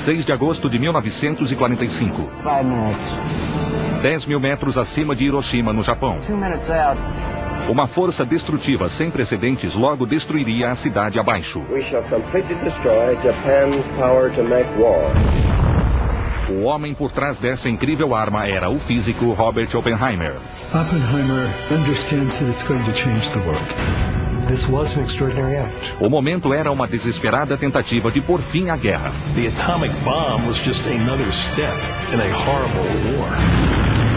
6 de agosto de 1945. 5 minutes. 10 mil metros acima de Hiroshima, no Japão. 2 minutes out. Uma força destrutiva sem precedentes logo destruiria a cidade abaixo. We shall completely destroy Japan's power to make war. O homem por trás dessa incrível arma era o físico Robert Oppenheimer. Oppenheimer understands that it's going to change the world. This was an extraordinary act. O momento era uma desesperada tentativa de pôr fim à guerra. The atomic bomb was just another step in a horrible war.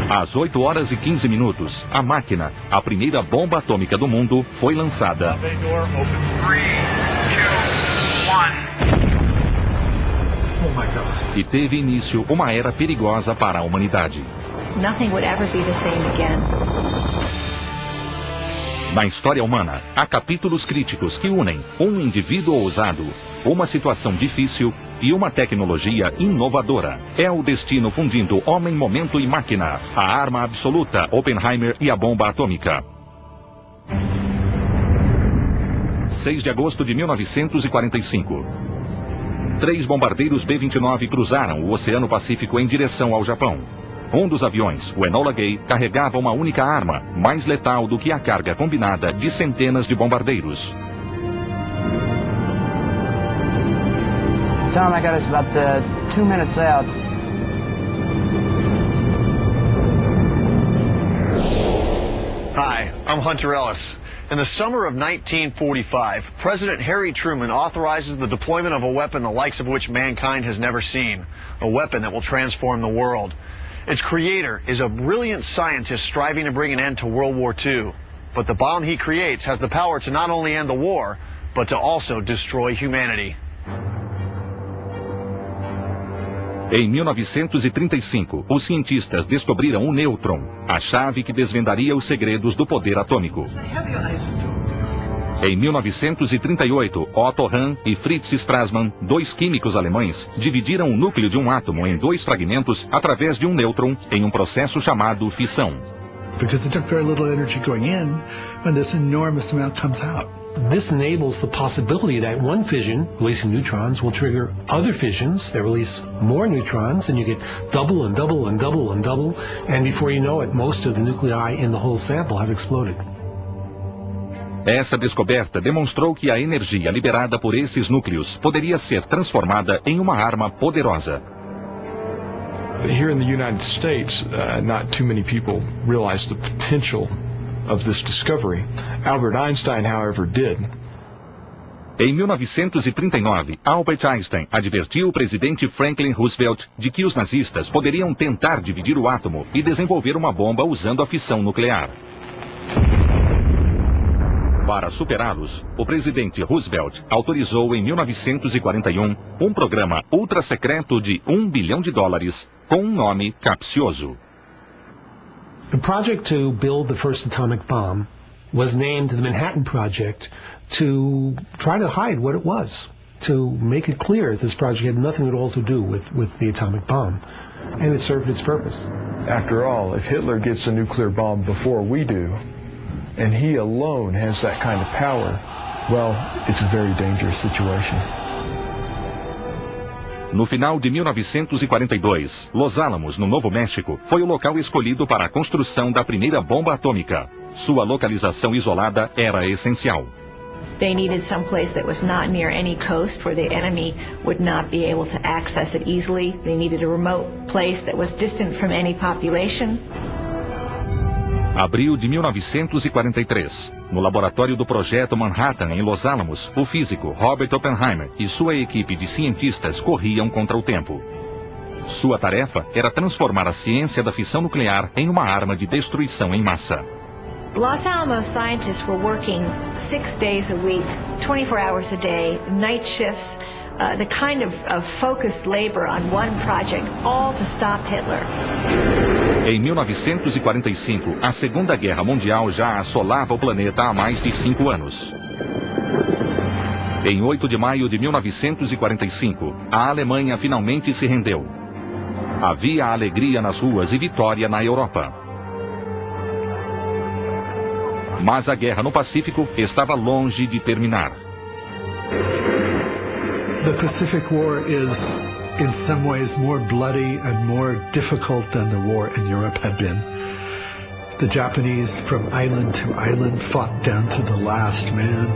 Às 8 horas e 15 minutos, a máquina, a primeira bomba atômica do mundo, foi lançada. E teve início uma era perigosa para a humanidade. Nothing would ever be the same again. Na história humana, há capítulos críticos que unem um indivíduo ousado, uma situação difícil e uma tecnologia inovadora. É o destino fundindo homem, momento e máquina, a arma absoluta, Oppenheimer e a bomba atômica. 6 de agosto de 1945. 3 bombardeiros B-29 cruzaram o Oceano Pacífico em direção ao Japão. Um dos aviões, o Enola Gay, carregava uma única arma, mais letal do que a carga combinada de centenas de bombardeiros. Tom, I got us about 2 minutes out. Hi, I'm Hunter Ellis. In the summer of 1945, President Harry Truman authorizes the deployment of a weapon the likes of which mankind has never seen, a weapon that will transform the world. Its creator is a brilliant scientist striving to bring an end to World War II. But the bomb he creates has the power to not only end the war, but to also destroy humanity. Em 1935, os cientistas descobriram o nêutron, a chave que desvendaria os segredos do poder atômico. Em 1938, Otto Hahn e Fritz Strassmann, 2 químicos alemães, dividiram o núcleo de um átomo em 2 fragmentos através de um nêutron em um processo chamado fissão. Because it took very little energy going in, and this enormous amount comes out. This enables the possibility that one fission, releasing neutrons, will trigger other fissions that release more neutrons, and you get double and double and double and double, and before you know it, most of the nuclei in the whole sample have exploded. Essa descoberta demonstrou que a energia liberada por esses núcleos poderia ser transformada em uma arma poderosa. Here in the United States, not too many people realize the potential of this discovery. Albert Einstein, however, did. Em 1939, Albert Einstein advertiu o presidente Franklin Roosevelt de que os nazistas poderiam tentar dividir o átomo e desenvolver uma bomba usando a fissão nuclear. Para superá-los, o presidente Roosevelt autorizou em 1941 um programa ultra-secreto de $1 bilhão com um nome capcioso. The project to build the first atomic bomb was named the Manhattan Project to try to hide what it was, to make it clear this project had nothing at all to do with the atomic bomb, and it served its purpose. After all, if Hitler gets a nuclear bomb before we do, and he alone has that kind of power, well, it's a very dangerous situation. No final de 1942, Los Alamos, no Novo México, foi o local escolhido para a construção da primeira bomba atômica. Sua localização isolada era essencial. They needed some place that was not near any coast where the enemy would not be able to access it easily. They needed a remote place that was distant from any population. Abril de 1943. No laboratório do Projeto Manhattan, em Los Alamos, o físico Robert Oppenheimer e sua equipe de cientistas corriam contra o tempo. Sua tarefa era transformar a ciência da fissão nuclear em uma arma de destruição em massa. Los Alamos scientists were working 6 days a week, 24 hours a day, night shifts, the kind of focused labor on one project, all to stop Hitler. Em 1945, a Segunda Guerra Mundial já assolava o planeta há mais de 5 anos. Em 8 de maio de 1945, a Alemanha finalmente se rendeu. Havia alegria nas ruas e vitória na Europa. Mas a guerra no Pacífico estava longe de terminar. The Pacific War is in some ways more bloody and more difficult than the war in Europe had been. The Japanese, from island to island, fought down to the last man.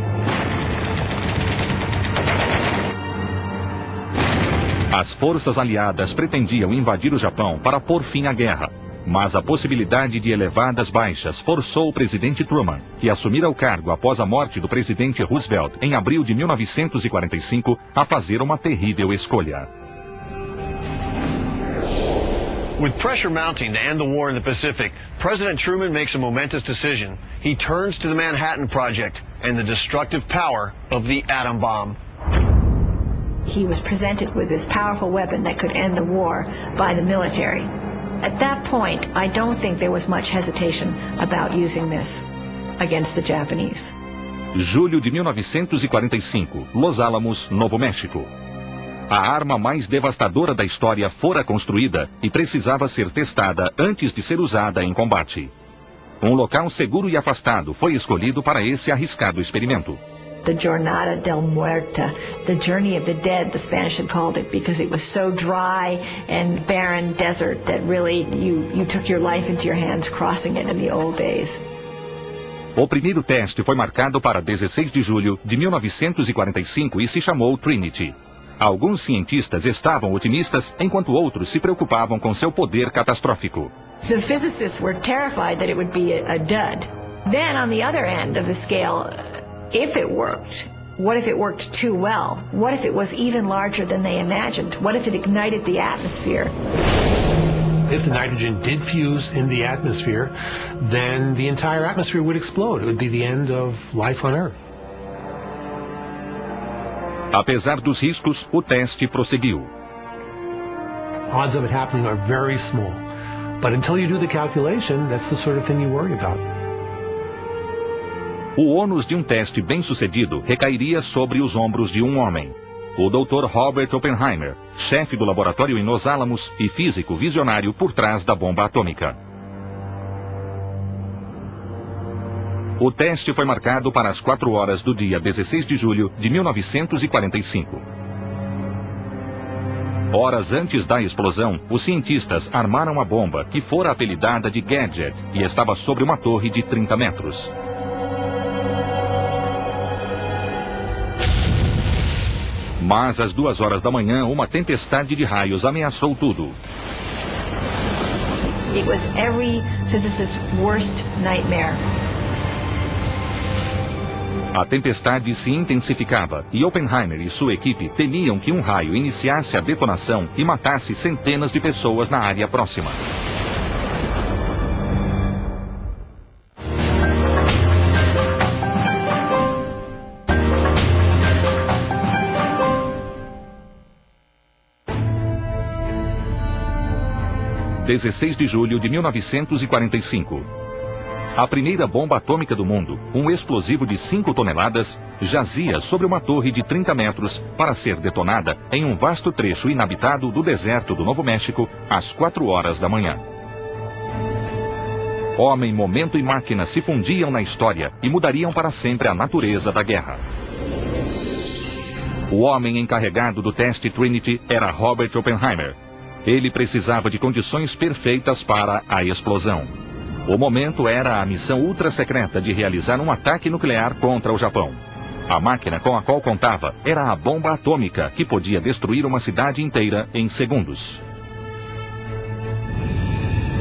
As forças aliadas pretendiam invadir o Japão para pôr fim à guerra, mas a possibilidade de elevadas baixas forçou o presidente Truman, que assumira o cargo após a morte do presidente Roosevelt em abril de 1945, a fazer uma terrível escolha. With pressure mounting to end the war in the Pacific, President Truman makes a momentous decision. He turns to the Manhattan Project and the destructive power of the atom bomb. He was presented with this powerful weapon that could end the war by the military. At that point, I don't think there was much hesitation about using this against the Japanese. Julho de 1945, Los Alamos, Novo México. A arma mais devastadora da história fora construída e precisava ser testada antes de ser usada em combate. Um local seguro e afastado foi escolhido para esse arriscado experimento. The Jornada del Muerta, the Journey of the Dead, the Spanish had called it, because it was so dry and barren desert that really you took your life into your hands crossing it in the old days. O primeiro teste foi marcado para 16 de julho de 1945 e se chamou Trinity. Alguns cientistas estavam otimistas, enquanto outros se preocupavam com seu poder catastrófico. The physicists were terrified that it would be a dud. Then on the other end of the scale, if it worked, what if it worked too well? What if it was even larger than they imagined? What if it ignited the atmosphere? If the nitrogen did fuse in the atmosphere, then the entire atmosphere would explode. It would be the end of life on Earth. Apesar dos riscos, o teste prosseguiu. Odds of it happening are very small. But until you do the calculation, that's the sort of thing you worry about. O ônus de um teste bem-sucedido recairia sobre os ombros de um homem. O Dr. Robert Oppenheimer, chefe do laboratório em Los Alamos e físico visionário por trás da bomba atômica. O teste foi marcado para as 4 horas do dia 16 de julho de 1945. Horas antes da explosão, os cientistas armaram a bomba, que fora apelidada de Gadget, e estava sobre uma torre de 30 metros. Mas às 2 horas da manhã, uma tempestade de raios ameaçou tudo. It was every physicist's worst nightmare. A tempestade se intensificava e Oppenheimer e sua equipe temiam que um raio iniciasse a detonação e matasse centenas de pessoas na área próxima. – 16 de julho de 1945. A primeira bomba atômica do mundo, um explosivo de 5 toneladas, jazia sobre uma torre de 30 metros para ser detonada em um vasto trecho inabitado do deserto do Novo México às 4 horas da manhã. Homem, momento e máquina se fundiam na história e mudariam para sempre a natureza da guerra. O homem encarregado do teste Trinity era Robert Oppenheimer. Ele precisava de condições perfeitas para a explosão. O momento era a missão ultra-secreta de realizar um ataque nuclear contra o Japão. A máquina com a qual contava era a bomba atômica, que podia destruir uma cidade inteira em segundos.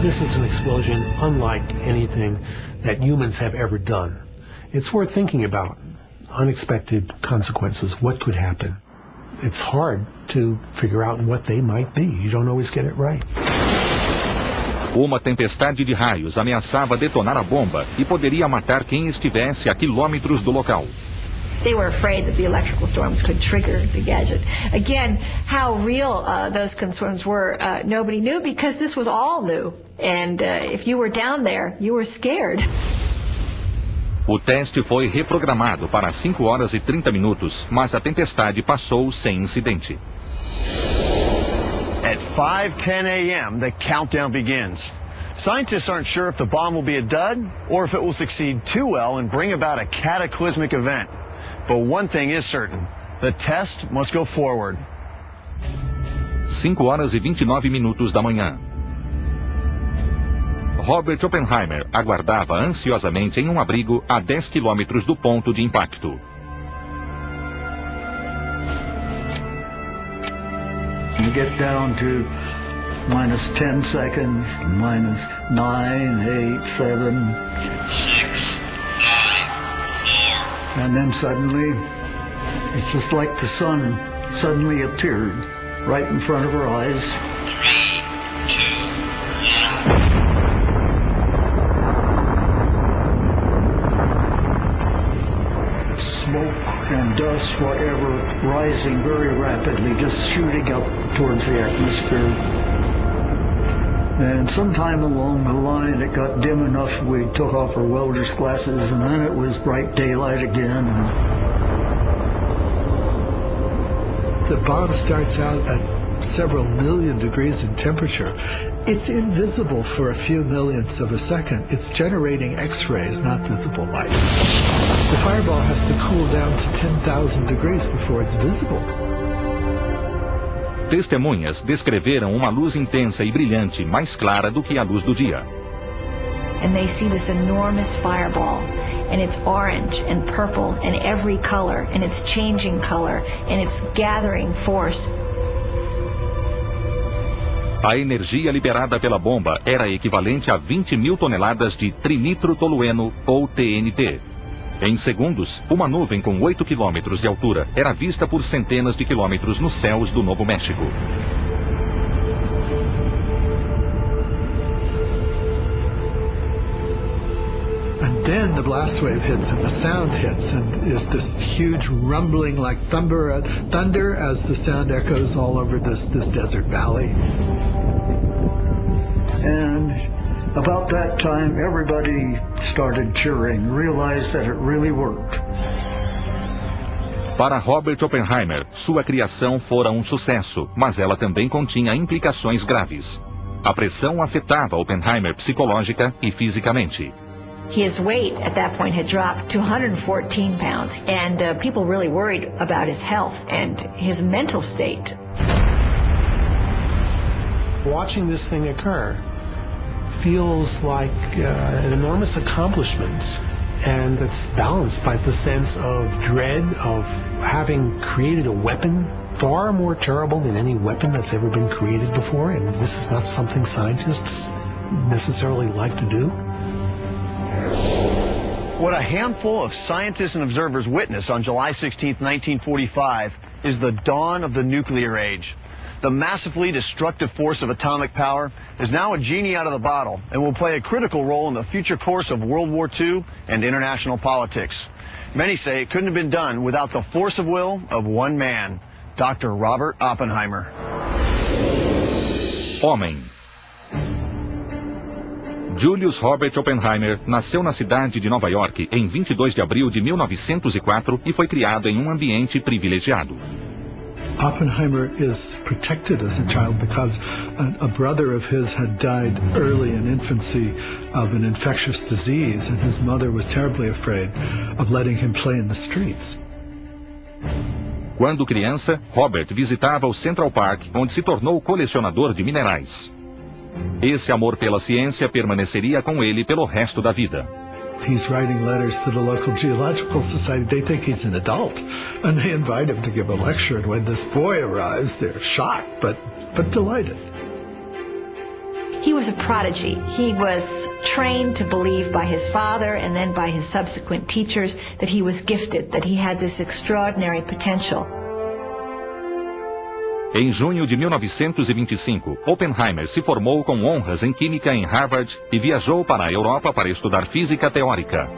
This is an explosion unlike anything that humans have ever done. It's worth thinking about. Unexpected consequences, what could happen? It's hard to figure out what they might be. You don't always get it right. Uma tempestade de raios ameaçava detonar a bomba e poderia matar quem estivesse a quilômetros do local. They were afraid that the electrical storms could trigger the gadget. Again, how real those concerns were, nobody knew, because this was all new. And if you were down there, you were scared. O teste foi reprogramado para 5 horas e 30 minutos, mas a tempestade passou sem incidente. At 5:10 a.m., the countdown begins. Scientists aren't sure if the bomb will be a dud or if it will succeed too well and bring about a cataclysmic event. But one thing is certain, the test must go forward. 5h29 da manhã. Robert Oppenheimer aguardava ansiosamente em um abrigo a 10 quilômetros do ponto de impacto. You get down to minus 10 seconds, minus 9, 8, 7, 6, 5, 4. And then suddenly, it's just like the sun suddenly appeared right in front of our eyes. 3, 2, 1. Smoke and dust, whatever, rising very rapidly, just shooting up towards the atmosphere. And sometime along the line, it got dim enough we took off our welder's glasses, and then it was bright daylight again. The bomb starts out at several million degrees in temperature. It's invisible for a few millionths of a second. It's generating X-rays, not visible light. The fireball has to cool down to 10,000 degrees before it's visible. Testemunhas descreveram uma luz intensa e brilhante, mais clara do que a luz do dia. And they see this enormous fireball, and it's orange and purple and every color, and it's changing color, and it's gathering force. A energia liberada pela bomba era equivalente a 20 mil toneladas de trinitrotolueno, ou TNT. Em segundos, uma nuvem com 8 quilômetros de altura era vista por centenas de quilômetros nos céus do Novo México. And then the blast wave hits and the sound hits, and there's this huge rumbling like thunder as the sound echoes all over this desert valley. And about that time, everybody started cheering, realized that it really worked. Para Robert Oppenheimer, sua criação fora um sucesso, mas ela também continha implicações graves. A pressão afetava Oppenheimer psicológica e fisicamente. His weight at that point had dropped to 114 pounds, and people really worried about his health and his mental state. Watching this thing occur feels like an enormous accomplishment, and it's balanced by the sense of dread of having created a weapon far more terrible than any weapon that's ever been created before, and this is not something scientists necessarily like to do. What a handful of scientists and observers witnessed on July 16, 1945 is the dawn of the nuclear age. The massively destructive force of atomic power is now a genie out of the bottle and will play a critical role in the future course of World War II and international politics. Many say it couldn't have been done without the force of will of one man, Dr. Robert Oppenheimer. Homem. Julius Robert Oppenheimer nasceu na cidade de Nova York em 22 de abril de 1904 e foi criado em um ambiente privilegiado. Oppenheimer is protected as a child because a brother of his had died early in infancy of an infectious disease, and his mother was terribly afraid of letting him play in the streets. Quando criança, Robert visitava o Central Park, onde se tornou colecionador de minerais. Esse amor pela ciência permaneceria com ele pelo resto da vida. He's writing letters to the local geological society. They think he's an adult, and they invite him to give a lecture. And when this boy arrives, they're shocked, but delighted. He was a prodigy. He was trained to believe by his father and then by his subsequent teachers that he was gifted, that he had this extraordinary potential. Em junho de 1925, Oppenheimer se formou com honras em química em Harvard e viajou para a Europa para estudar física teórica.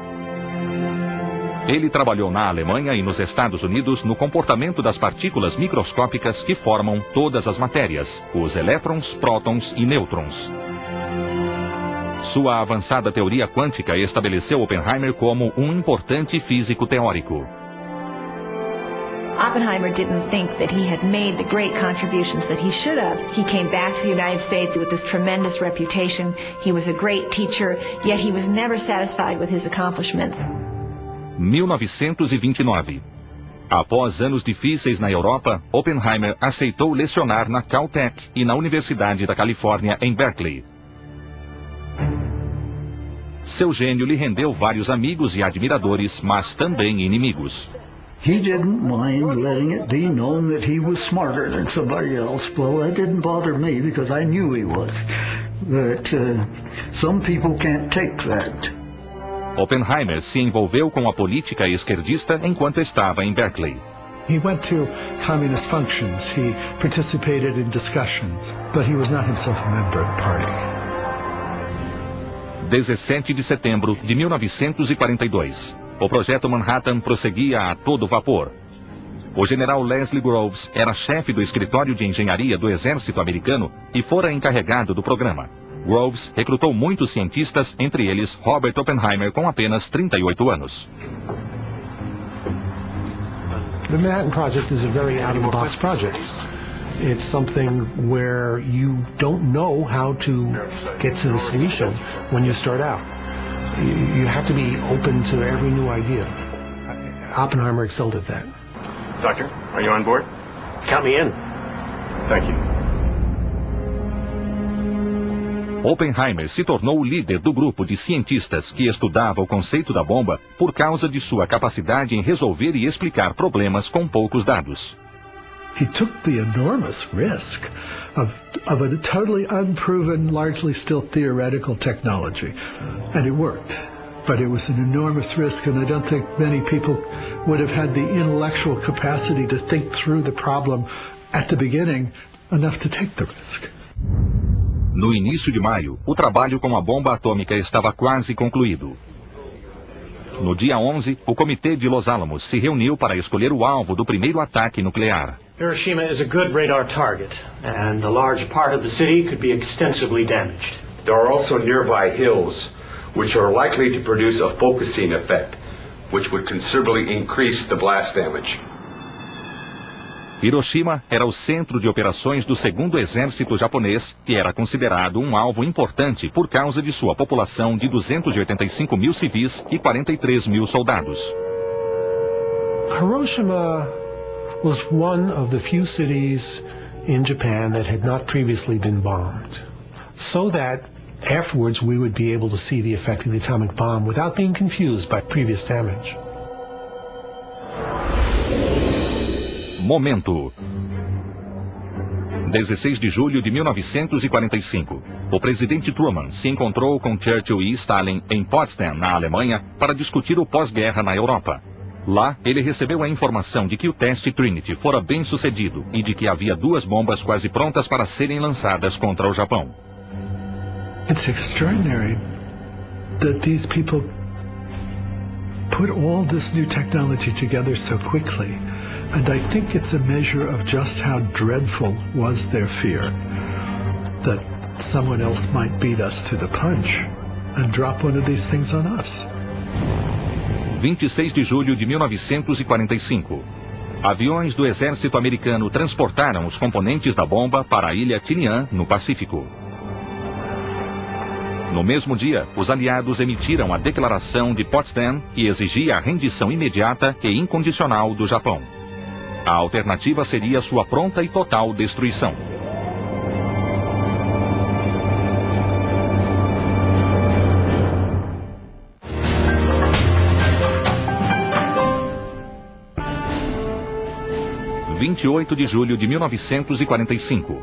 Ele trabalhou na Alemanha e nos Estados Unidos no comportamento das partículas microscópicas que formam todas as matérias, os elétrons, prótons e nêutrons. Sua avançada teoria quântica estabeleceu Oppenheimer como um importante físico teórico. Oppenheimer didn't think that he had made the great contributions that he should have. He came back to the United States with this tremendous reputation. He was a great teacher, yet he was never satisfied with his accomplishments. 1929. Após anos difíceis na Europa, Oppenheimer aceitou lecionar na Caltech e na Universidade da Califórnia em Berkeley. Seu gênio lhe rendeu vários amigos e admiradores, mas também inimigos. He didn't mind letting it be known that he was smarter than somebody else. Well, that didn't bother me because I knew he was. But some people can't take that. Oppenheimer se envolveu com a política esquerdista enquanto estava em Berkeley. He went to communist functions. He participated in discussions, but he was not himself a member of the party. 17 de setembro de 1942. O projeto Manhattan prosseguia a todo vapor. O general Leslie Groves era chefe do escritório de engenharia do exército americano e fora encarregado do programa. Groves recrutou muitos cientistas, entre eles Robert Oppenheimer, com apenas 38 anos. The Manhattan Project is a very out-of-the-box project. It's something where you don't know how to get to the solution when you start out. You have to be open to every new idea. Oppenheimer excelled at that. Doctor, are you on board? Count me in. Thank you. Oppenheimer se tornou o líder do grupo de cientistas que estudava o conceito da bomba por causa de sua capacidade em resolver e explicar problemas com poucos dados. He took the enormous risk of a totally unproven, largely still theoretical technology. And it worked. But it was an enormous risk, and I don't think many people would have had the intellectual capacity to think through the problem at the beginning enough to take the risk. No início de maio, o trabalho com a bomba atômica estava quase concluído. No dia 11, o Comitê de Los Alamos se reuniu para escolher o alvo do primeiro ataque nuclear. Hiroshima is a good radar target, and a large part of the city could be extensively damaged. There are also nearby hills, which are likely to produce a focusing effect, which would considerably increase the blast damage. Hiroshima era o centro de operações do segundo exército japonês e era considerado um alvo importante por causa de sua população de 285 mil civis e 43 mil soldados. Hiroshima was one of the few cities in Japan that had not previously been bombed, so that afterwards we would be able to see the effect of the atomic bomb without being confused by previous damage. Momento. 16 de julho de 1945. O presidente Truman se encontrou com Churchill e Stalin em Potsdam, na Alemanha, para discutir o pós-guerra na Europa. Lá, ele recebeu a informação de que o teste Trinity fora bem sucedido e de que havia 2 bombas quase prontas para serem lançadas contra o Japão. It's extraordinary that these people put all this new technology together so quickly. And I think it's a measure of just how dreadful was their fear that someone else might beat us to the punch and drop one of these things on us. 26 de julho de 1945. Aviões do exército americano transportaram os componentes da bomba para a ilha Tinian, no Pacífico. No mesmo dia, os aliados emitiram a Declaração de Potsdam, que exigia a rendição imediata e incondicional do Japão. A alternativa seria sua pronta e total destruição. – 28 de julho de 1945.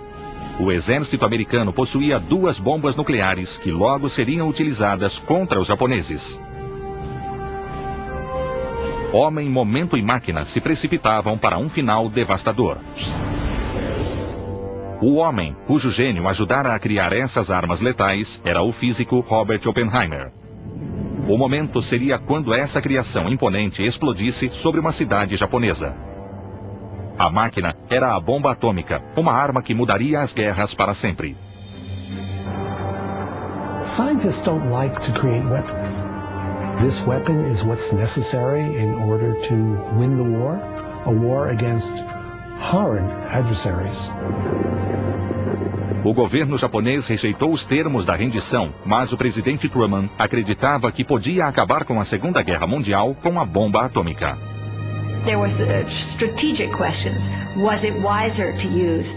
O exército americano possuía 2 bombas nucleares que logo seriam utilizadas contra os japoneses. Homem, momento e máquina se precipitavam para um final devastador. O homem, cujo gênio ajudara a criar essas armas letais, era o físico Robert Oppenheimer. O momento seria quando essa criação imponente explodisse sobre uma cidade japonesa. A máquina era a bomba atômica, uma arma que mudaria as guerras para sempre. Scientists don't like to create weapons. This weapon is what's necessary in order to win the war, a war against hard adversaries. O governo japonês rejeitou os termos da rendição, mas o presidente Truman acreditava que podia acabar com a Segunda Guerra Mundial com a bomba atômica. There was the strategic questions. Was it wiser to use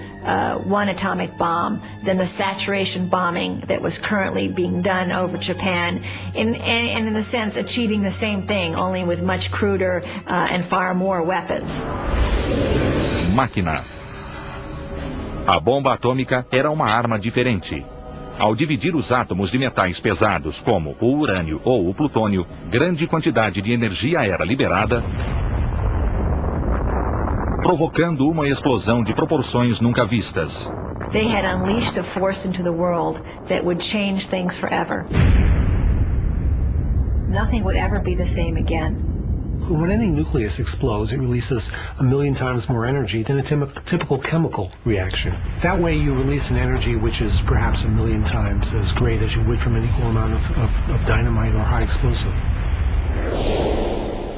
one atomic bomb than the saturation bombing that was currently being done over Japan, and in a sense achieving the same thing, only with much cruder and far more weapons? Máquina. A bomba atômica era uma arma diferente. Ao dividir os átomos de metais pesados como o urânio ou o plutônio, grande quantidade de energia era liberada, provocando uma explosão de proporções nunca vistas. They had unleashed a force into the world that would change things forever. Nothing would ever be the same again. When any nucleus explodes, it releases 1 million times more energy than a typical chemical reaction. That way you release an energy which is perhaps 1 million times as great as you would from an equal amount of dynamite or high explosive.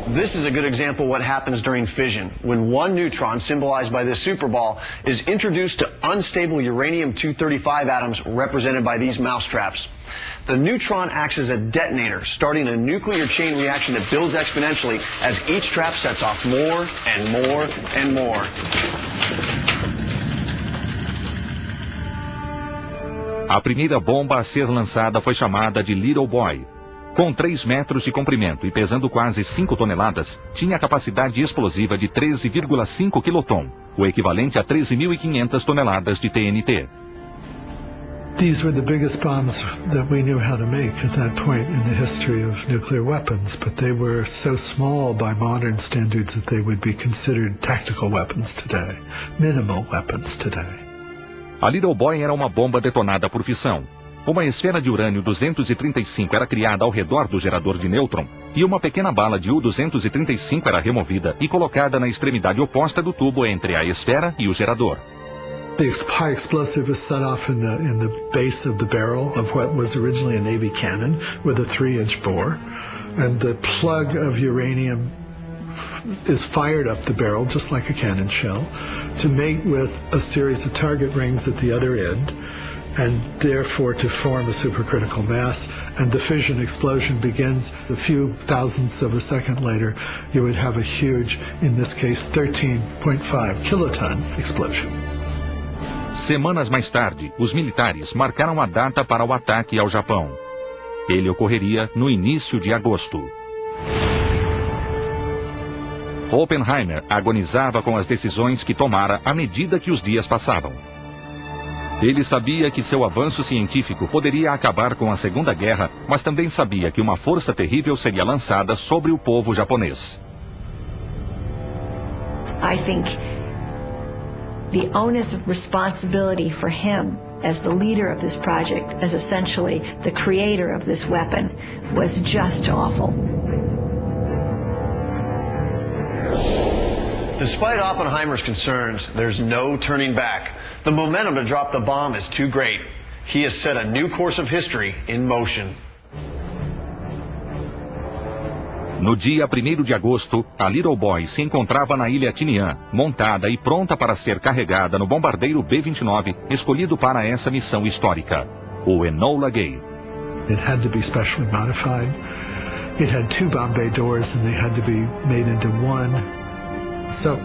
This is a good example of what happens during fission, when one neutron, symbolized by this superball, is introduced to unstable uranium-235 atoms represented by these mousetraps. The neutron acts as a detonator, starting a nuclear chain reaction that builds exponentially as each trap sets off more and more and more. A primeira bomba a ser lançada foi chamada de Little Boy. Com 3 metros de comprimento e pesando quase 5 toneladas, tinha capacidade explosiva de 13,5 quiloton, o equivalente a 13.500 toneladas de TNT. These were the biggest bombs that we knew how to make at that point in the history of nuclear weapons, but they were so small by modern standards that they would be considered tactical weapons today, minimal weapons today. A Little Boy era uma bomba detonada por fissão. Uma esfera de urânio 235 era criada ao redor do gerador de nêutron e uma pequena bala de U-235 era removida e colocada na extremidade oposta do tubo entre a esfera e o gerador. The high explosive was set off in the base of the barrel of what was originally a Navy cannon with a 3-inch bore, and the plug of uranium is fired up the barrel just like a cannon shell to mate with a series of target rings at the other end, and therefore to form a supercritical mass, and the fission explosion begins a few thousandths of a second later. You would have a huge, in this case 13.5 kiloton explosion. Semanas mais tarde, os militares marcaram a data para o ataque ao Japão. Ele ocorreria no início de agosto. Oppenheimer agonizava com as decisões que tomara à medida que os dias passavam. Ele sabia que seu avanço científico poderia acabar com a Segunda Guerra, mas também sabia que uma força terrível seria lançada sobre o povo japonês. I think the onus of responsibility for him as the leader of this project, as essentially the creator of this weapon, was just awful. Despite Oppenheimer's concerns, there's no turning back. The momentum to drop the bomb is too great. He has set a new course of history in motion. No dia 1º de agosto, a Little Boy se encontrava na ilha Tinian, montada e pronta para ser carregada no bombardeiro B-29, escolhido para essa missão histórica, o Enola Gay. It had to be specially modified. It had 2 bomb bay doors and they had to be made into one. So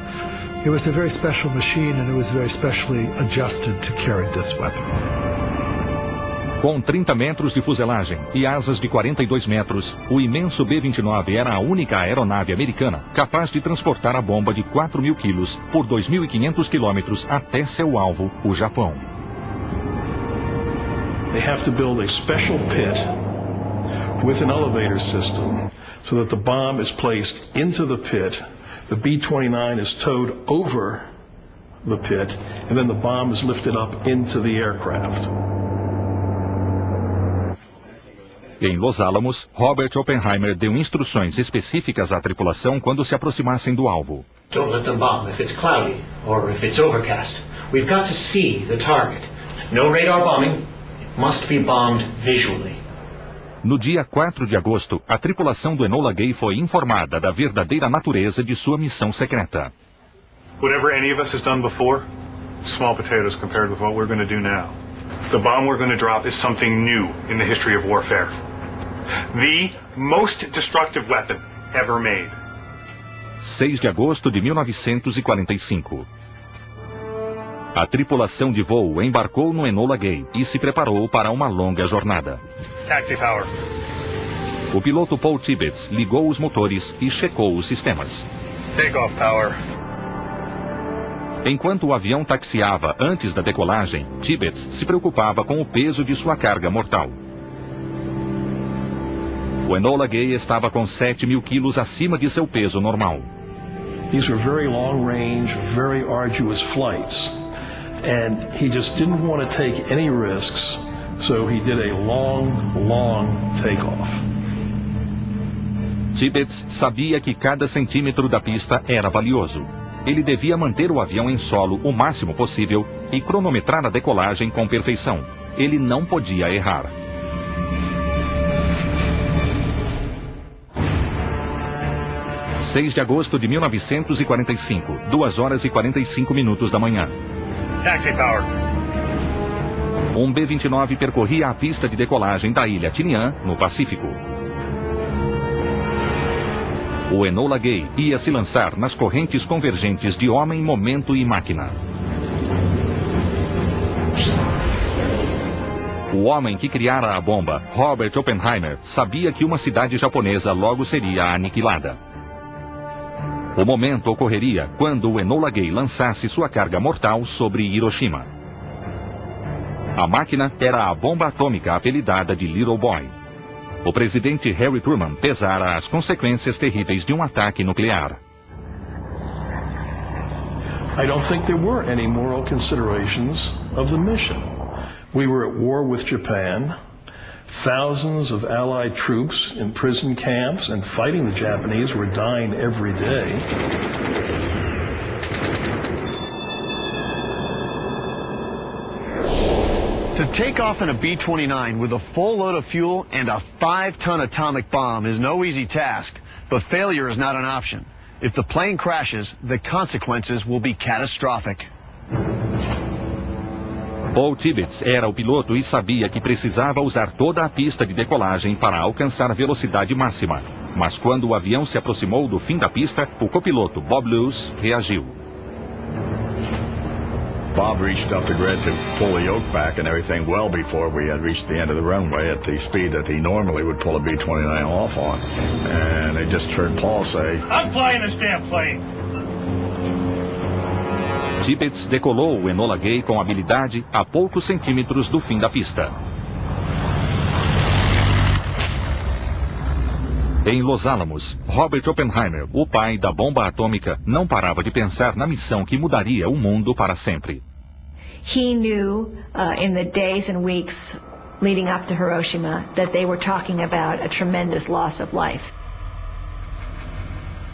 it was a very special machine and it was very specially adjusted to carry this weapon. Com 30 metros de fuselagem e asas de 42 metros, o imenso B-29 era a única aeronave americana capaz de transportar a bomba de 4.000 quilos por 2.500 quilômetros até seu alvo, o Japão. They have to build a special pit with an elevator system so that the bomb is placed into the pit, the B-29 is towed over the pit, and then the bomb is lifted up into the aircraft. Em Los Alamos, Robert Oppenheimer deu instruções específicas à tripulação quando se aproximassem do alvo. Don't let them bomb if it's cloudy or if it's overcast. We've got to see the target. No radar bombing. It must be bombed visually. No dia 4 de agosto, a tripulação do Enola Gay foi informada da verdadeira natureza de sua missão secreta. Whatever any of us has done before, small potatoes compared with what we're going to do now. The bomb we're going to drop is something new in the history of warfare. The most destructive weapon ever made. 6 de agosto de 1945. A tripulação de voo embarcou no Enola Gay e se preparou para uma longa jornada. Taxi power. O piloto Paul Tibbets ligou os motores e checou os sistemas. Takeoff power. Enquanto o avião taxiava antes da decolagem, Tibbets se preocupava com o peso de sua carga mortal. O Enola Gay estava com 7.000 quilos acima de seu peso normal. These were very long range, very arduous flights. And he just didn't want to take any risks, so he did a long takeoff. Tibbets sabia que cada centímetro da pista era valioso. Ele devia manter o avião em solo o máximo possível e cronometrar a decolagem com perfeição. Ele não podia errar. – 6 de agosto de 1945, 2 horas e 45 minutos da manhã. Taxi power. Um B-29 percorria a pista de decolagem da ilha Tinian, no Pacífico. O Enola Gay ia se lançar nas correntes convergentes de homem, momento e máquina. O homem que criara a bomba, Robert Oppenheimer, sabia que uma cidade japonesa logo seria aniquilada. O momento ocorreria quando o Enola Gay lançasse sua carga mortal sobre Hiroshima. A máquina era a bomba atômica apelidada de Little Boy. O presidente Harry Truman pesara as consequências terríveis de um ataque nuclear. I don't think there were any moral considerations of the mission. We were at war with Japan. Thousands of Allied troops in prison camps and fighting the Japanese were dying every day. To take off in a B-29 with a full load of fuel and a 5-ton atomic bomb is no easy task, but failure is not an option. If the plane crashes, the consequences will be catastrophic. Paul Tibbets era o piloto e sabia que precisava usar toda a pista de decolagem para alcançar velocidade máxima. Mas quando o avião se aproximou do fim da pista, o copiloto Bob Lewis reagiu. Bob reached up the grid to pull the yoke back and everything well before we had reached the end of the runway at the speed that he normally would pull a B-29 off on. And they just heard Paul say, "I'm flying this damn plane." Tibbets decolou o Enola Gay com habilidade a poucos centímetros do fim da pista. Em Los Alamos, Robert Oppenheimer, o pai da bomba atômica, não parava de pensar na missão que mudaria o mundo para sempre. He knew in the days and weeks leading up to Hiroshima that they were talking about a tremendous loss of life.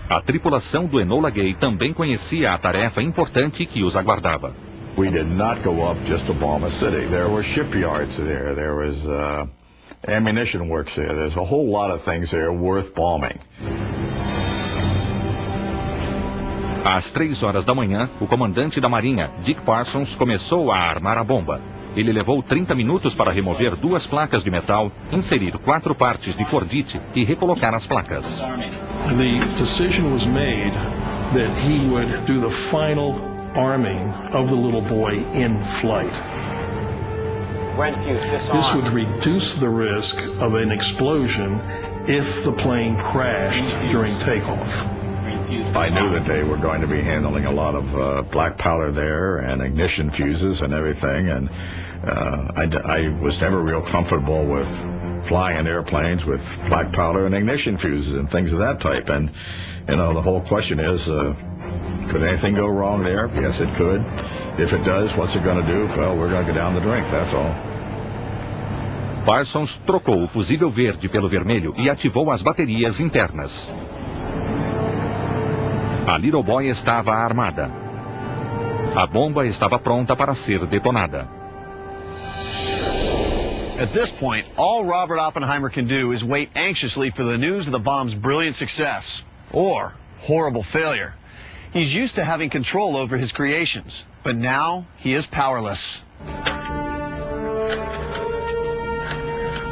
A tripulação do Enola Gay também conhecia a tarefa importante que os aguardava. We did not go up just to bomb a city. There were shipyards there. There was ammunition works there. There's a whole lot of things there worth bombing. Às 3 horas da manhã, o comandante da Marinha, Dick Parsons, começou a armar a bomba. Ele levou 30 minutos para remover 2 placas de metal, inserir 4 partes de cordite e recolocar as placas. The decision was made that he would do the final arming of the little boy in flight. This would reduce the risk of an explosion if the plane crashed during takeoff. I knew that they were going to be handling a lot of black powder there and ignition fuses and everything, and I was never real comfortable with flying in airplanes with black powder and ignition fuses and things of that type. And, you know, the whole question is, could anything go wrong there? Yes, it could. If it does, what's it going to do? Well, we're going to go down the drink, that's all. Parsons trocou o fusível verde pelo vermelho e ativou as baterias internas. A Little Boy estava armada. A bomba estava pronta para ser detonada. At this point, all Robert Oppenheimer can do is wait anxiously for the news of the bomb's brilliant success, or horrible failure. He's used to having control over his creations, but now he is powerless.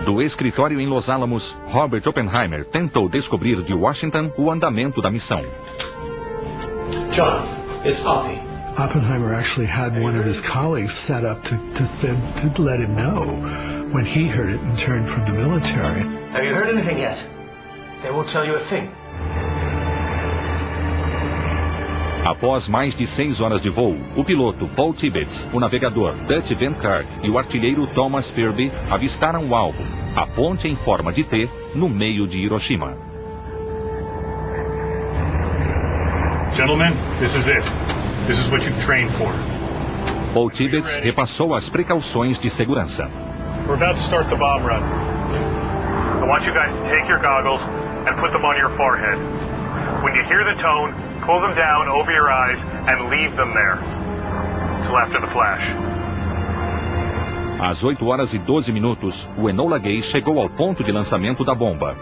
Do escritório em Los Alamos, Robert Oppenheimer tentou descobrir de Washington o andamento da missão. John, it's Oppie. Oppenheimer actually had one of his colleagues set up to let him know when he heard it and turned from the military. Have you heard anything yet? They won't tell you a thing. Após mais de 6 horas de voo, o piloto Paul Tibbets, o navegador Dutch Van Kirk e o artilheiro Thomas Firby avistaram o alvo, a ponte em forma de T, no meio de Hiroshima. Gentlemen, this is it. This is what you've trained for. Paul Tibbets repassou as precauções de segurança. We're about to start the bomb run. I want you guys to take your goggles and put them on your forehead. When you hear the tone, pull them down over your eyes and leave them there till after the flash. Às 8 horas e 12 minutos, o Enola Gay chegou ao ponto de lançamento da bomba.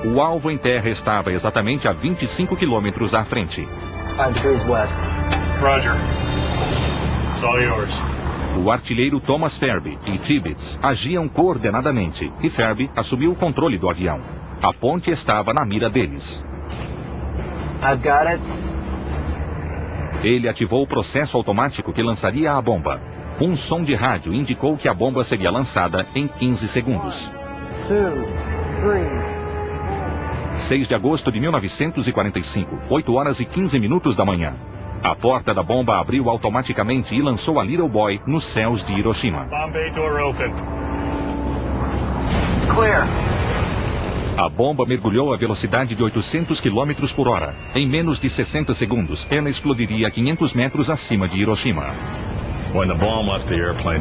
O alvo em terra estava exatamente a 25 quilômetros à frente. 5 degrees west. Roger. It's all yours. O artilheiro Thomas Firby e Tibbets agiam coordenadamente e Firby assumiu o controle do avião. A ponte estava na mira deles. I've got it. Ele ativou o processo automático que lançaria a bomba. Um som de rádio indicou que a bomba seria lançada em 15 segundos. 2, 3. 6 de agosto de 1945, 8 horas e 15 minutos da manhã. A porta da bomba abriu automaticamente e lançou a Little Boy nos céus de Hiroshima. Bomb bay door open. Clear. A bomba mergulhou a velocidade de 800 km por hora. Em menos de 60 segundos, ela explodiria a 500 metros acima de Hiroshima. When the bomb left the airplane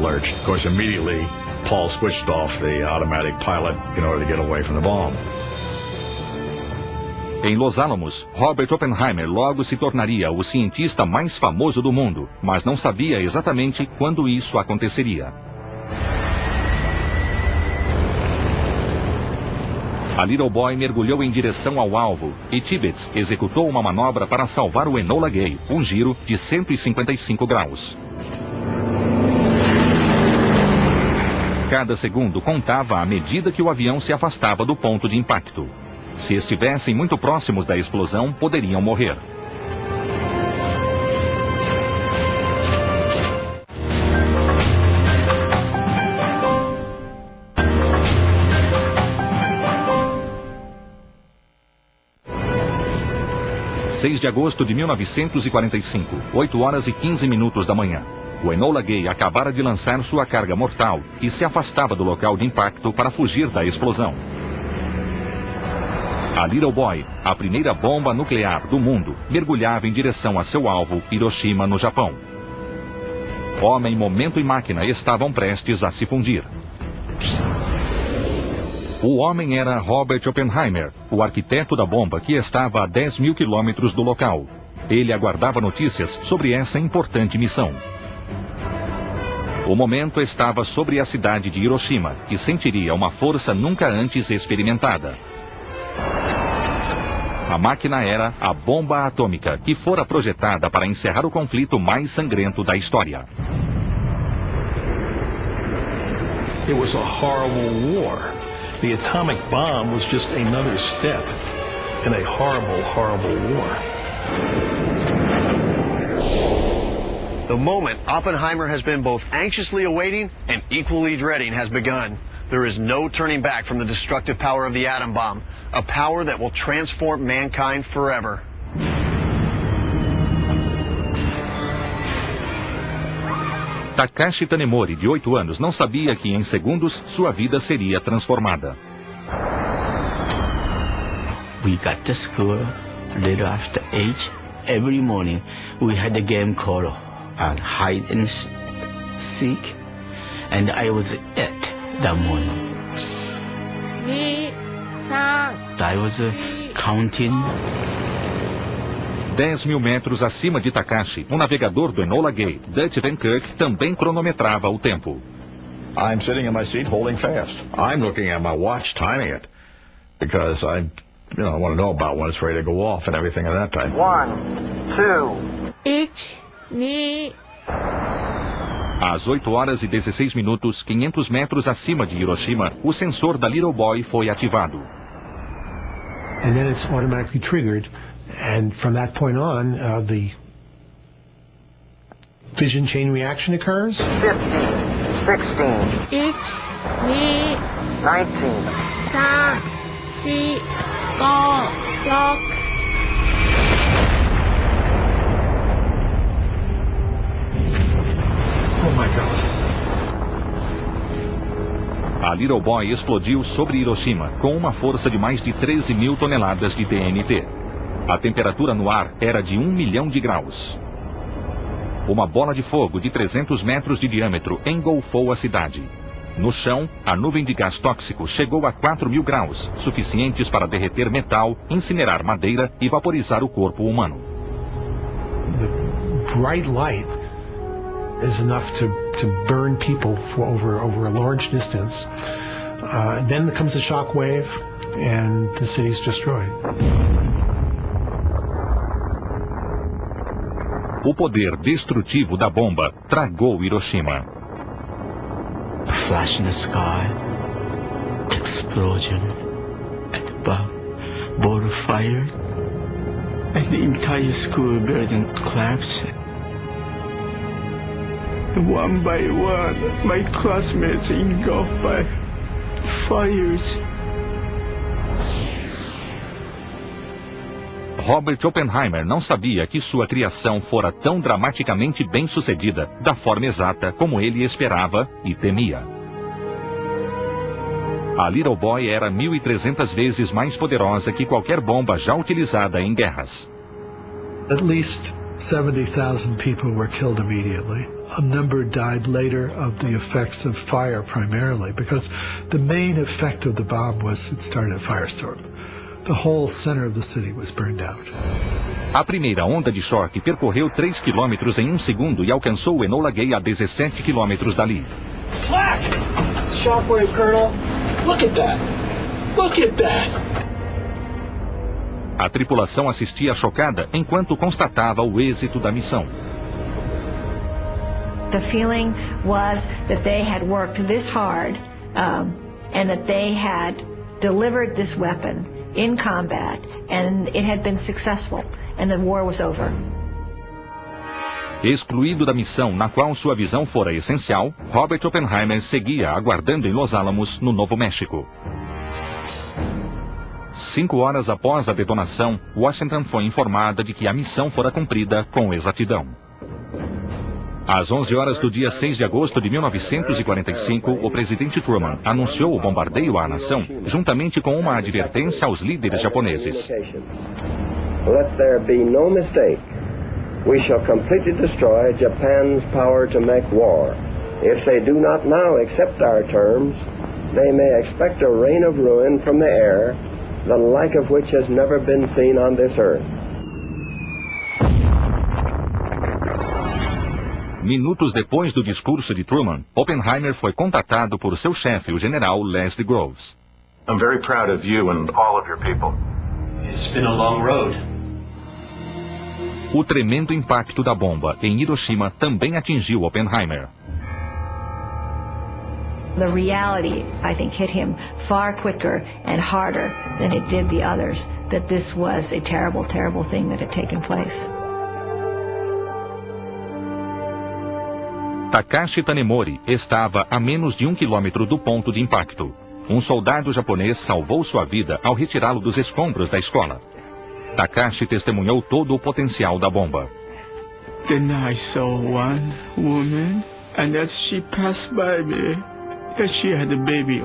lurched. Of course, immediately, Paul switched off the automatic pilot in order to get away from the bomb. Em Los Alamos, Robert Oppenheimer logo se tornaria o cientista mais famoso do mundo, mas não sabia exatamente quando isso aconteceria. A Little Boy mergulhou em direção ao alvo e Tibbets executou uma manobra para salvar o Enola Gay, um giro de 155 graus. Cada segundo contava à medida que o avião se afastava do ponto de impacto. Se estivessem muito próximos da explosão, poderiam morrer. (6 de agosto de 1945, 8 horas e 15 minutos da manhã. O Enola Gay acabara de lançar sua carga mortal e se afastava do local de impacto para fugir da explosão. A Little Boy, a primeira bomba nuclear do mundo, mergulhava em direção a seu alvo, Hiroshima, no Japão. Homem, momento e máquina estavam prestes a se fundir. O homem era Robert Oppenheimer, o arquiteto da bomba que estava a 10 mil quilômetros do local. Ele aguardava notícias sobre essa importante missão. O momento estava sobre a cidade de Hiroshima, que sentiria uma força nunca antes experimentada. A máquina era a bomba atômica, que fora projetada para encerrar o conflito mais sangrento da história. It was a horrible war. The atomic bomb was just another step in a horrible, horrible war. The moment Oppenheimer has been both anxiously awaiting and equally dreading has begun. There is no turning back from the destructive power of the atom bomb, a power that will transform mankind forever. Takashi Tanemori, de 8 anos, não sabia que em segundos sua vida seria transformada. We got to school a little after 8. Every morning we had a game called hide and seek, and I was it that morning. I was counting. 10 mil metros acima de Takashi, o navegador do Enola Gay, Dutch Van Kirk, também cronometrava o tempo. I'm sitting in my seat holding fast. I'm looking at my watch, timing it, because I want to know about when it's ready to go off and everything at that time. 1, 2. Às 8 horas e 16 minutos, 500 metros acima de Hiroshima, o sensor da Little Boy foi ativado. And then it's automatically triggered, and from that point on, the fission chain reaction occurs. 15, 16, 1, 2, 19, 3, 4, 5, 6. Oh my God. A Little Boy explodiu sobre Hiroshima com uma força de mais de 13 mil toneladas de TNT. A temperatura no ar era de 1 milhão de graus. Uma bola de fogo de 300 metros de diâmetro engolfou a cidade. No chão, a nuvem de gás tóxico chegou a 4.000 graus, suficientes para derreter metal, incinerar madeira e vaporizar o corpo humano. The bright light is enough to burn people for over a large distance. Then comes the shock wave, and the city's destroyed. O poder destrutivo da bomba tragou Hiroshima. A flash in the sky, explosion, and bomb, ball of fire, and the entire school building collapsed. One by one, my classmates engulfed by fires. Robert Oppenheimer não sabia que sua criação fora tão dramaticamente bem-sucedida, da forma exata como ele esperava e temia. A Little Boy era 1.300 vezes mais poderosa que qualquer bomba já utilizada em guerras. At least 70,000 people were killed immediately. A number died later of the effects of fire primarily, because the main effect of the bomb was it started a firestorm. The whole center of the city was burned out. A primeira onda de choque percorreu 3 quilômetros em 1 segundo e alcançou o Enola Gay a 17 quilômetros dali. Flak! Shockwave, Colonel. Look at that. Look at that. A tripulação assistia chocada enquanto constatava o êxito da missão. The feeling was that they had worked this hard and that they had delivered this weapon in combat, and it had been successful, and the war was over. Excluído da missão na qual sua visão fora essencial, Robert Oppenheimer seguia aguardando em Los Alamos, no Novo México. 5 horas após a detonação, Washington foi informada de que a missão fora cumprida com exatidão. Às 11 horas do dia 6 de agosto de 1945, o presidente Truman anunciou o bombardeio à nação, juntamente com uma advertência aos líderes japoneses. Let there be no mistake. We shall completely destroy Japan's power to make war. If they do not now accept our terms, they may expect a rain of ruin from the air, the like of which has never been seen on this earth. Minutos depois do discurso de Truman, Oppenheimer foi contatado por seu chefe, o general Leslie Groves. I'm very proud of you and all of your people. It's been a long road. O tremendo impacto da bomba em Hiroshima também atingiu Oppenheimer. The reality, I think, hit him far quicker and harder than it did the others, that this was a terrible, terrible thing that had taken place. Takashi Tanemori estava a menos de 1 quilômetro do ponto de impacto. Um soldado japonês salvou sua vida ao retirá-lo dos escombros da escola. Takashi testemunhou todo o potencial da bomba. Then I saw one woman, and as she passed by me, and she had a baby.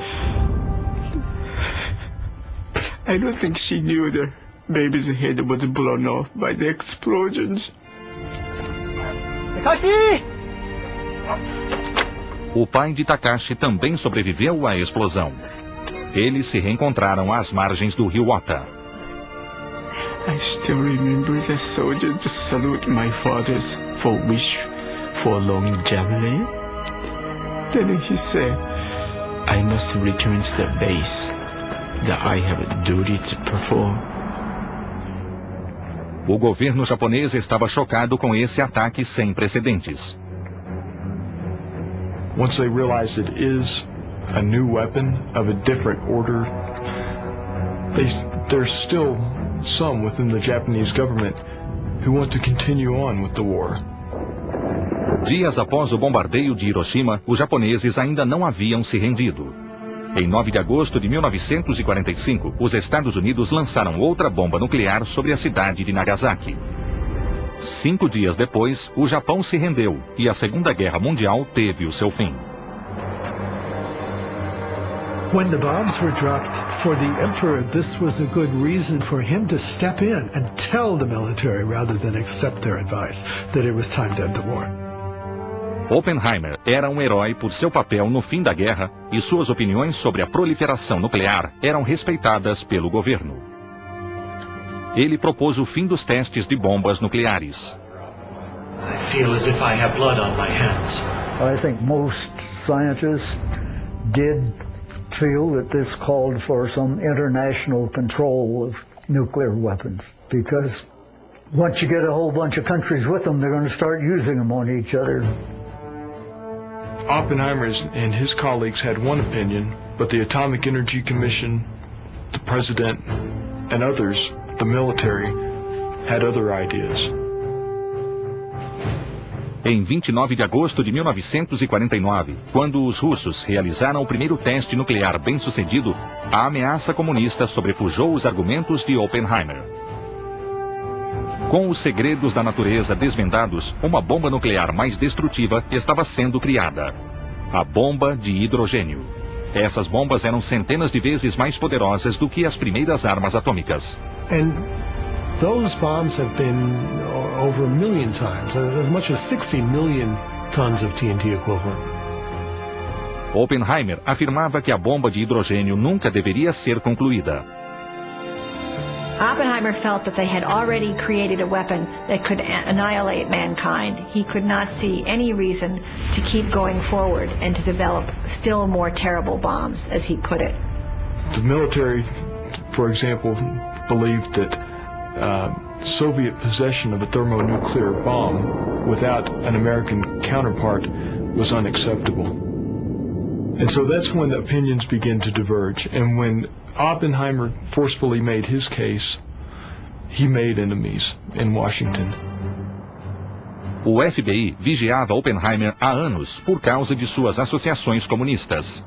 I don't think she knew the baby's head was blown off by the explosions. Takashi! O pai de Takashi também sobreviveu à explosão. Eles se reencontraram às margens do rio Ota. I still remember the soldiers salute my father's for wish for longevity. Then he said, I must return to the base, that I have a duty to perform. O governo japonês estava chocado com esse ataque sem precedentes. once they realize it is a new weapon of a different order, there's still some within the Japanese government who want to continue on with the war. Dias após o bombardeio de Hiroshima, os japoneses ainda não haviam se rendido. Em 9 de agosto de 1945, os Estados Unidos lançaram outra bomba nuclear sobre a cidade de Nagasaki. 5 dias depois, o Japão se rendeu e a Segunda Guerra Mundial teve o seu fim. When the bombs were dropped, for the emperor, this was a good reason for him to step in and tell the military, rather than accept their advice, that it was time to end the war. Oppenheimer era um herói por seu papel no fim da guerra e suas opiniões sobre a proliferação nuclear eram respeitadas pelo governo. Ele propôs o fim dos testes de bombas nucleares. I feel as if I have blood on my hands. I think most scientists did feel that this called for some international control of nuclear weapons, because once you get a whole bunch of countries with them, they're going to start using them on each other. Oppenheimer and his colleagues had one opinion, but the Atomic Energy Commission, the president, and others, the military, had other ideas. Em 29 de agosto de 1949, quando os russos realizaram o primeiro teste nuclear bem-sucedido, a ameaça comunista sobrepujou os argumentos de Oppenheimer. Com os segredos da natureza desvendados, uma bomba nuclear mais destrutiva estava sendo criada: a bomba de hidrogênio. Essas bombas eram centenas de vezes mais poderosas do que as primeiras armas atômicas. And those bombs have been over 1 million times, as much as 60 million tons of TNT equivalent. Oppenheimer afirmava que a bomba de hidrogênio nunca deveria ser concluída. Oppenheimer felt that they had already created a weapon that could annihilate mankind. He could not see any reason to keep going forward and to develop still more terrible bombs, as he put it. The military, for example, believed that Soviet possession of a thermonuclear bomb without an American counterpart was unacceptable. And so that's when opinions begin to diverge. And when Oppenheimer forcefully made his case, he made enemies in Washington. O FBI vigiava Oppenheimer há anos por causa de suas associações comunistas.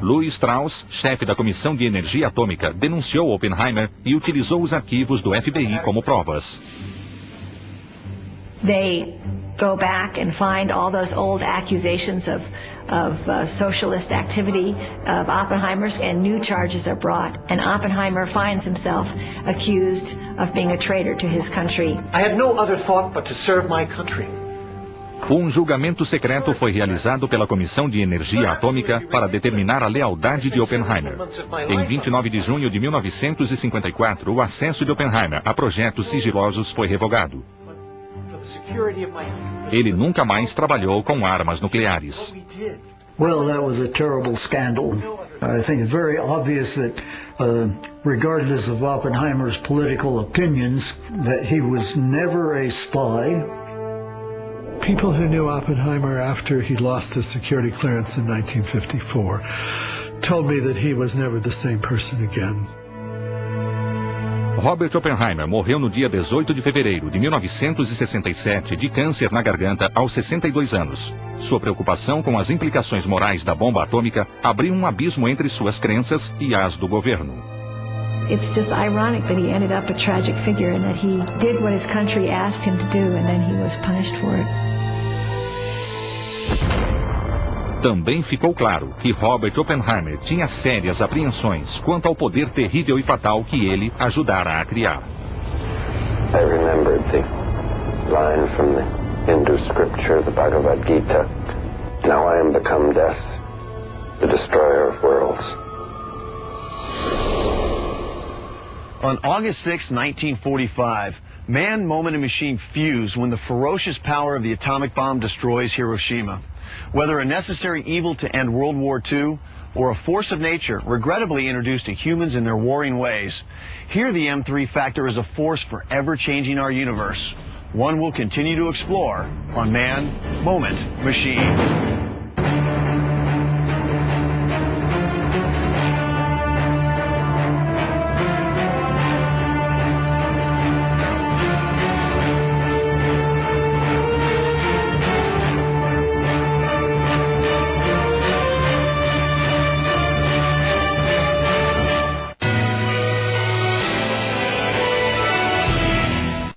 Louis Strauss, chefe da Comissão de Energia Atômica, denunciou Oppenheimer e utilizou os arquivos do FBI como provas. They go back and find all those old accusations of socialist activity of Oppenheimer's, and new charges are brought, and Oppenheimer finds himself accused of being a traitor to his country. I had no other thought but to serve my country. Um julgamento secreto foi realizado pela Comissão de Energia Atômica para determinar a lealdade de Oppenheimer. Em 29 de junho de 1954, o acesso de Oppenheimer a projetos sigilosos foi revogado. Ele nunca mais trabalhou com armas nucleares. Well, that was a terrible scandal. I think it's very obvious that, regardless of Oppenheimer's political opinions, that he was never a spy. People who knew Oppenheimer after he lost his security clearance in 1954 told me that he was never the same person again. Robert Oppenheimer morreu no dia 18 de fevereiro de 1967 de câncer na garganta aos 62 anos. Sua preocupação com as implicações morais da bomba atômica abriu um abismo entre suas crenças e as do governo. It's just ironic that he ended up a tragic figure and that he did what his country asked him to do and then he was punished for it. Também ficou claro que Robert Oppenheimer tinha sérias apreensões quanto ao poder terrível e fatal que ele ajudara a criar. I remembered the line from the Hindu scripture, the Bhagavad Gita. Now I am become death, the destroyer of worlds. On August 6, 1945, man, moment, and machine fuse when the ferocious power of the atomic bomb destroys Hiroshima. Whether a necessary evil to end World War II or a force of nature regrettably introduced to humans in their warring ways, here the M3 factor is a force forever changing our universe. One we'll continue to explore on Man, Moment, Machine.